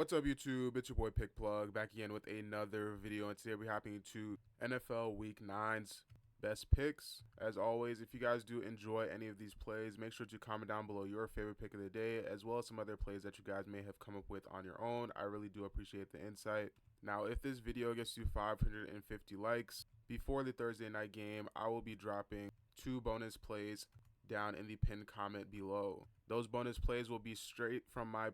What's up, YouTube? It's your boy Pick Plug back again with another video, and today we're hopping to NFL Week 9's best picks. As always, if you guys do enjoy any of these plays, make sure to comment down below your favorite pick of the day, as well as some other plays that you guys may have come up with on your own. I really do appreciate the insight. Now, if this video gets to 550 likes before the Thursday night game, I will be dropping 2 bonus plays down in the pinned comment below. Those bonus plays will be straight from my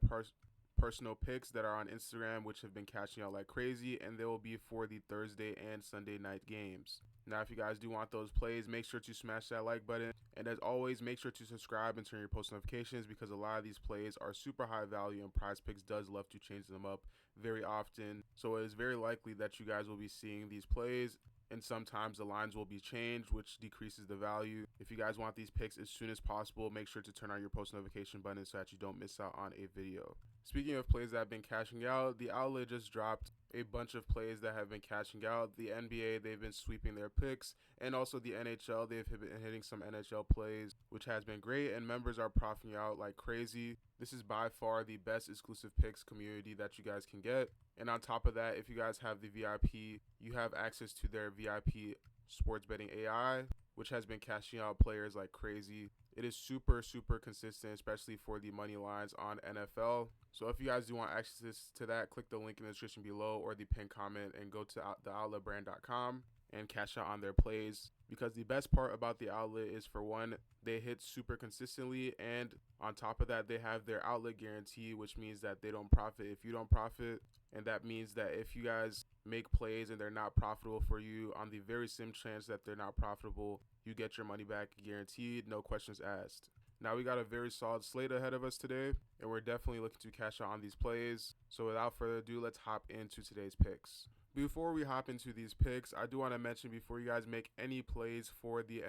personal picks that are on Instagram, which have been cashing out like crazy, and they will be for the Thursday and Sunday night games. Now, if you guys do want those plays, make sure to smash that like button, and as always, make sure to subscribe and turn your post notifications, because a lot of these plays are super high value, and PrizePicks does love to change them up very often. So it is very likely that you guys will be seeing these plays, and sometimes the lines will be changed, which decreases the value. If you guys want these picks as soon as possible, make sure to turn on your post notification button so that you don't miss out on a video. Speaking of plays that have been cashing out, the outlet just dropped a bunch of plays that have been cashing out. The NBA, they've been sweeping their picks, and also the NHL, they've been hitting some NHL plays, which has been great, and members are profiting out like crazy. This is by far the best exclusive picks community that you guys can get. And on top of that, if you guys have the VIP, you have access to their VIP sports betting AI, which has been cashing out players like crazy. It is super consistent, especially for the money lines on NFL. So if you guys do want access to that, click the link in the description below or the pinned comment and go to theoutletbrand.com and cash out on their plays, because the best part about the outlet is, for one, they hit super consistently, and on top of that, they have their outlet guarantee, which means that they don't profit if you don't profit. And that means that if you guys make plays and they're not profitable for you, on the very slim chance that they're not profitable, you get your money back guaranteed, no questions asked. Now, we got a very solid slate ahead of us today, and we're definitely looking to cash out on these plays. So without further ado, let's hop into today's picks. Before we hop into these picks, I do want to mention, before you guys make any plays for the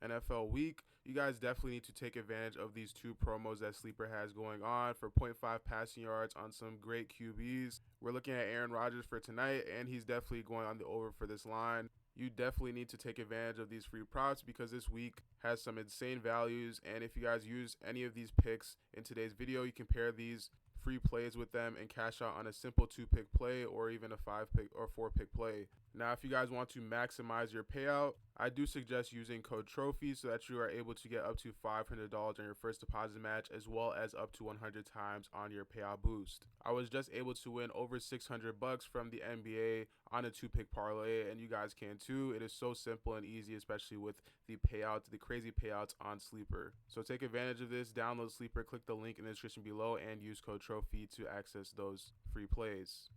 NFL week, you guys definitely need to take advantage of these 2 promos that Sleeper has going on for 0.5 passing yards on some great QBs. We're looking at Aaron Rodgers for tonight, and he's definitely going on the over for this line. You definitely need to take advantage of these free props, because this week has some insane values, and if you guys use any of these picks in today's video, you can pair these free plays with them and cash out on a simple 2-pick play or even a 5-pick or 4-pick play. Now, if you guys want to maximize your payout, I do suggest using code TROPHY so that you are able to get up to $500 on your first deposit match, as well as up to 100 times on your payout boost. I was just able to win over $600 from the NBA on a 2-pick parlay, and you guys can too. It is so simple and easy, especially with the crazy payouts on Sleeper. So take advantage of this, download Sleeper, click the link in the description below, and use code TROPHY to access those free plays.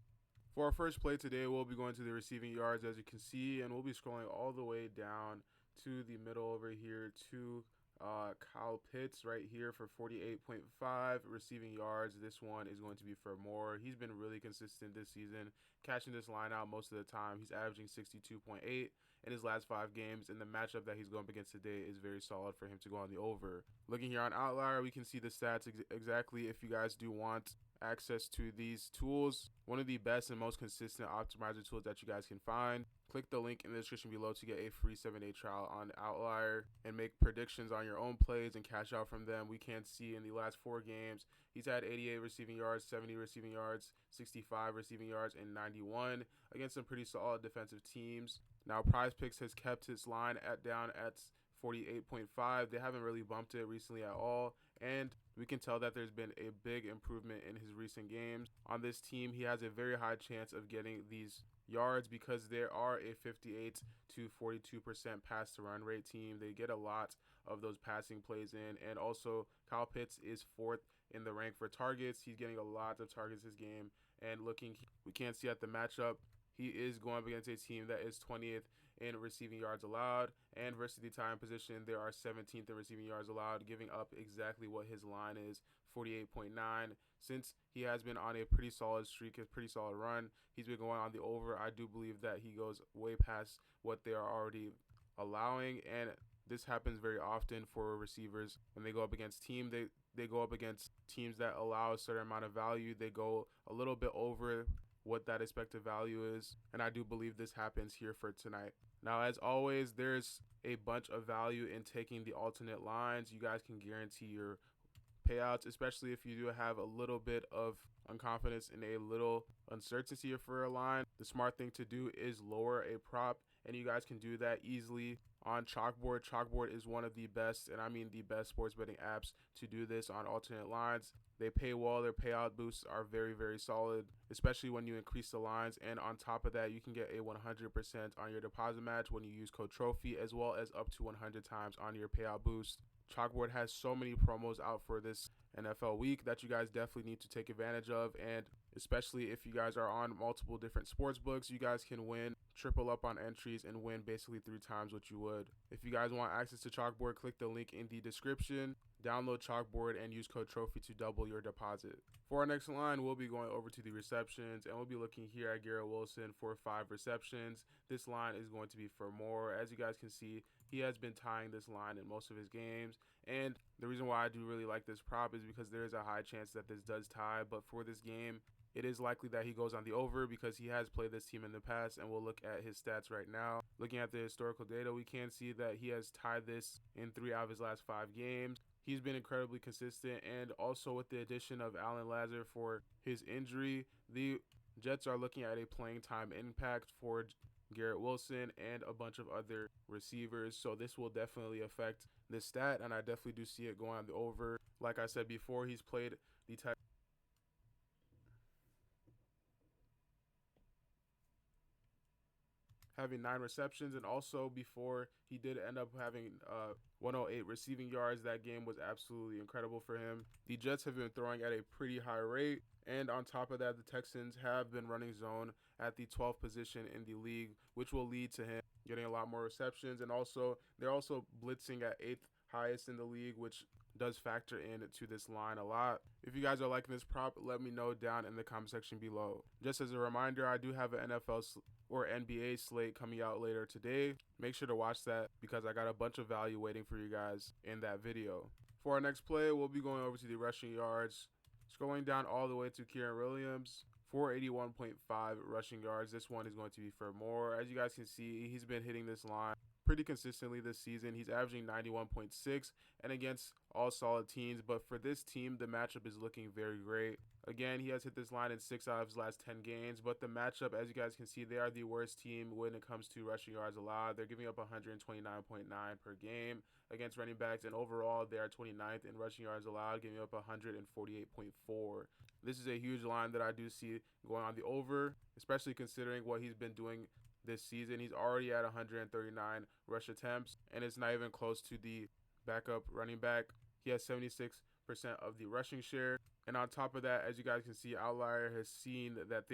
For our first play today, we'll be going to the receiving yards, as you can see, and we'll be scrolling all the way down to the middle over here to Kyle Pitts right here for 48.5 receiving yards. This one is going to be for more. He's been really consistent this season, catching this line out most of the time. He's averaging 62.8 in his last 5 games, and the matchup that he's going up against today is very solid for him to go on the over. Looking here on Outlier, we can see the stats exactly. If you guys do want access to these tools, one of the best and most consistent optimizer tools that you guys can find, click the link in the description below to get a free 7-day trial on Outlier and make predictions on your own plays and cash out from them. We can see in the last 4 games, he's had 88 receiving yards, 70 receiving yards, 65 receiving yards, and 91 against some pretty solid defensive teams. Now, PrizePicks has kept his line down at 48.5. They haven't really bumped it recently at all, and we can tell that there's been a big improvement in his recent games. On this team, he has a very high chance of getting these yards because they are a 58 to 42% pass to run rate team. They get a lot of those passing plays in, and also Kyle Pitts is 4th in the rank for targets. He's getting a lot of targets this game, and we can't see at the matchup, he is going up against a team that is 20th in receiving yards allowed, and versus the time position, they are 17th in receiving yards allowed, giving up exactly what his line is, 48.9. Since he has been on a pretty solid streak, a pretty solid run, he's been going on the over. I do believe that he goes way past what they are already allowing, and this happens very often for receivers when they go up against they go up against teams that allow a certain amount of value. They go a little bit over what that expected value is, and I do believe this happens here for tonight. Now, as always, there's a bunch of value in taking the alternate lines. You guys can guarantee your payouts, especially if you do have a little bit of unconfidence and a little uncertainty for a line. The smart thing to do is lower a prop, and you guys can do that easily on Chalkboard. Chalkboard is one of the best, and I mean the best, sports betting apps to do this on alternate lines. They pay well. Their payout boosts are very, very solid, especially when you increase the lines. And on top of that, you can get a 100% on your deposit match when you use code TROPHY, as well as up to 100 times on your payout boost. Chalkboard has so many promos out for this NFL week that you guys definitely need to take advantage of, and especially if you guys are on multiple different sports books, you guys can win triple up on entries and win basically 3 times what you would. If you guys want access to Chalkboard, click the link in the description. Download Chalkboard and use code TROPHY to double your deposit. For our next line, we'll be going over to the receptions, and we'll be looking here at Garrett Wilson for 5 receptions. This line is going to be for more. As you guys can see, he has been tying this line in most of his games, and the reason why I do really like this prop is because there is a high chance that this does tie, but for this game, it is likely that he goes on the over because he has played this team in the past, and we'll look at his stats right now. Looking at the historical data, we can see that he has tied this in 3 out of his last 5 games. He's been incredibly consistent, and also with the addition of Allen Lazard for his injury, the Jets are looking at a playing time impact for Garrett Wilson and a bunch of other receivers, so this will definitely affect this stat, and I definitely do see it going on the over. Like I said before, he's played the type having 9 receptions, and also before he did end up having 108 receiving yards. That game was absolutely incredible for him. The Jets have been throwing at a pretty high rate, and on top of that, the Texans have been running zone at the 12th position in the league, which will lead to him getting a lot more receptions, and also they're also blitzing at 8th highest in the league, which does factor into this line a lot. If you guys are liking this prop, let me know down in the comment section below. Just as a reminder, I do have an NFL or NBA slate coming out later today. Make sure to watch that because I got a bunch of value waiting for you guys in that video. For our next play, we'll be going over to the rushing yards. Scrolling down all the way to Kyren Williams, 481.5 rushing yards. This one is going to be for more. As you guys can see, he's been hitting this line pretty consistently this season. He's averaging 91.6 and against all solid teams, but for this team, the matchup is looking very great. Again, he has hit this line in 6 out of his last 10 games, but the matchup, as you guys can see, they are the worst team when it comes to rushing yards allowed. They're giving up 129.9 per game against running backs, and overall, they are 29th in rushing yards allowed, giving up 148.4. This is a huge line that I do see going on the over, especially considering what he's been doing this season. He's already at 139 rush attempts, and it's not even close to the backup running back. He has 76% of the rushing share, and on top of that, as you guys can see, Outlier has seen that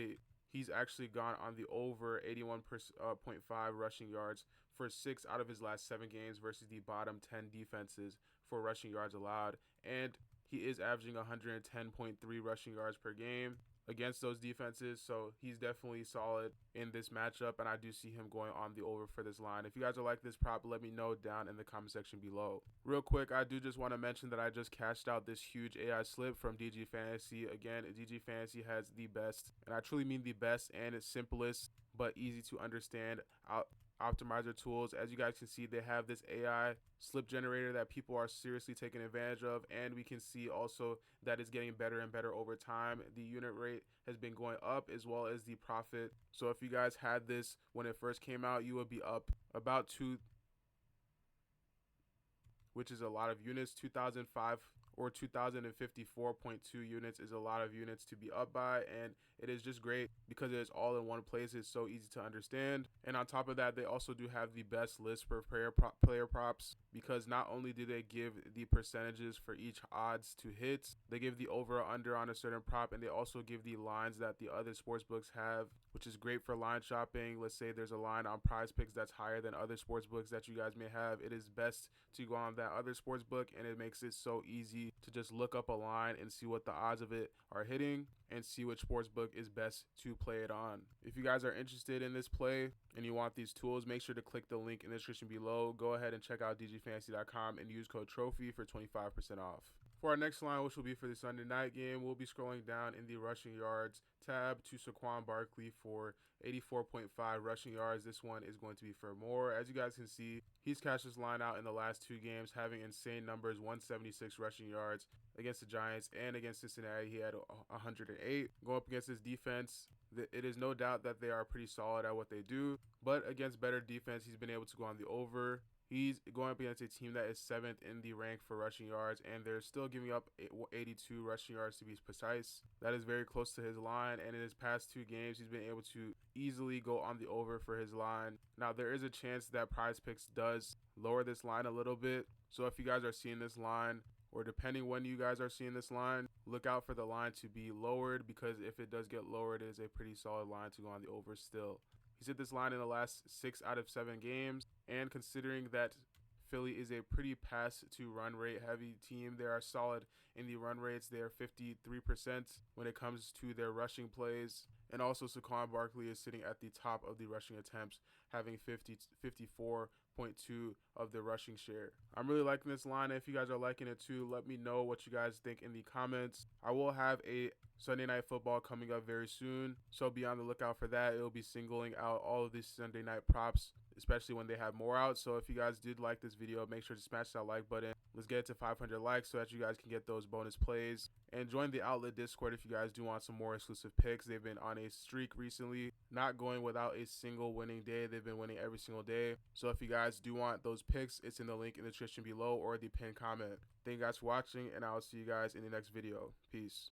he's actually gone on the over 81.5 rushing yards for 6 out of his last 7 games versus the bottom 10 defenses for rushing yards allowed, and he is averaging 110.3 rushing yards per game against those defenses, so he's definitely solid in this matchup, and I do see him going on the over for this line. If you guys are like this prop, let me know down in the comment section below. Real quick, I do just want to mention that I just cashed out this huge AI slip from DG Fantasy. Again, DG Fantasy has the best, and I truly mean the best and its simplest but easy to understand optimizer tools. As you guys can see, they have this AI slip generator that people are seriously taking advantage of, and we can see also that it's getting better and better over time. The unit rate has been going up as well as the profit. So if you guys had this when it first came out, you would be up about 2, which is a lot of units. 2005 or 2054.2 units is a lot of units to be up by, and it is just great because it is all in one place. It's so easy to understand, and on top of that, they also do have the best list for player props, because not only do they give the percentages for each odds to hit, they give the over or under on a certain prop, and they also give the lines that the other sports books have, which is great for line shopping. Let's say there's a line on PrizePicks that's higher than other sports books that you guys may have. It is best to go on that other sports book, and it makes it so easy to just look up a line and see what the odds of it are hitting and see which sports book is best to play it on. If you guys are interested in this play and you want these tools, make sure to click the link in the description below. Go ahead and check out dgfantasy.com and use code TROPHY for 25% off. For our next line, which will be for the Sunday night game, we'll be scrolling down in the rushing yards tab to Saquon Barkley for 84.5 rushing yards. This one is going to be for more. As you guys can see, He's cashed this line out in the last 2 games, having insane numbers: 176 rushing yards against the Giants, and against Cincinnati he had 108. Going up against his defense, it is no doubt that they are pretty solid at what they do, but against better defense, he's been able to go on the over. He's going up against a team that is 7th in the rank for rushing yards, and they're still giving up 82 rushing yards to be precise. That is very close to his line, and in his past 2 games, he's been able to easily go on the over for his line. Now, there is a chance that PrizePicks does lower this line a little bit, so if you guys are seeing this line, or depending when you guys are seeing this line, look out for the line to be lowered, because if it does get lowered, it is a pretty solid line to go on the over still. He's hit this line in the last 6 out of 7 games, and considering that Philly is a pretty pass to run rate heavy team, they are solid in the run rates. They are 53% when it comes to their rushing plays. And also Saquon Barkley is sitting at the top of the rushing attempts, having 54.2 of the rushing share. I'm really liking this line. If you guys are liking it too, let me know what you guys think in the comments. I will have a Sunday Night Football coming up very soon, so be on the lookout for that. It'll be singling out all of these Sunday night props, especially when they have more out. So if you guys did like this video, make sure to smash that like button. Let's get it to 500 likes so that you guys can get those bonus plays. And join the Outlet Discord if you guys do want some more exclusive picks. They've been on a streak recently, not going without a single winning day. They've been winning every single day. So if you guys do want those picks, it's in the link in the description below or the pinned comment. Thank you guys for watching, and I'll see you guys in the next video. Peace.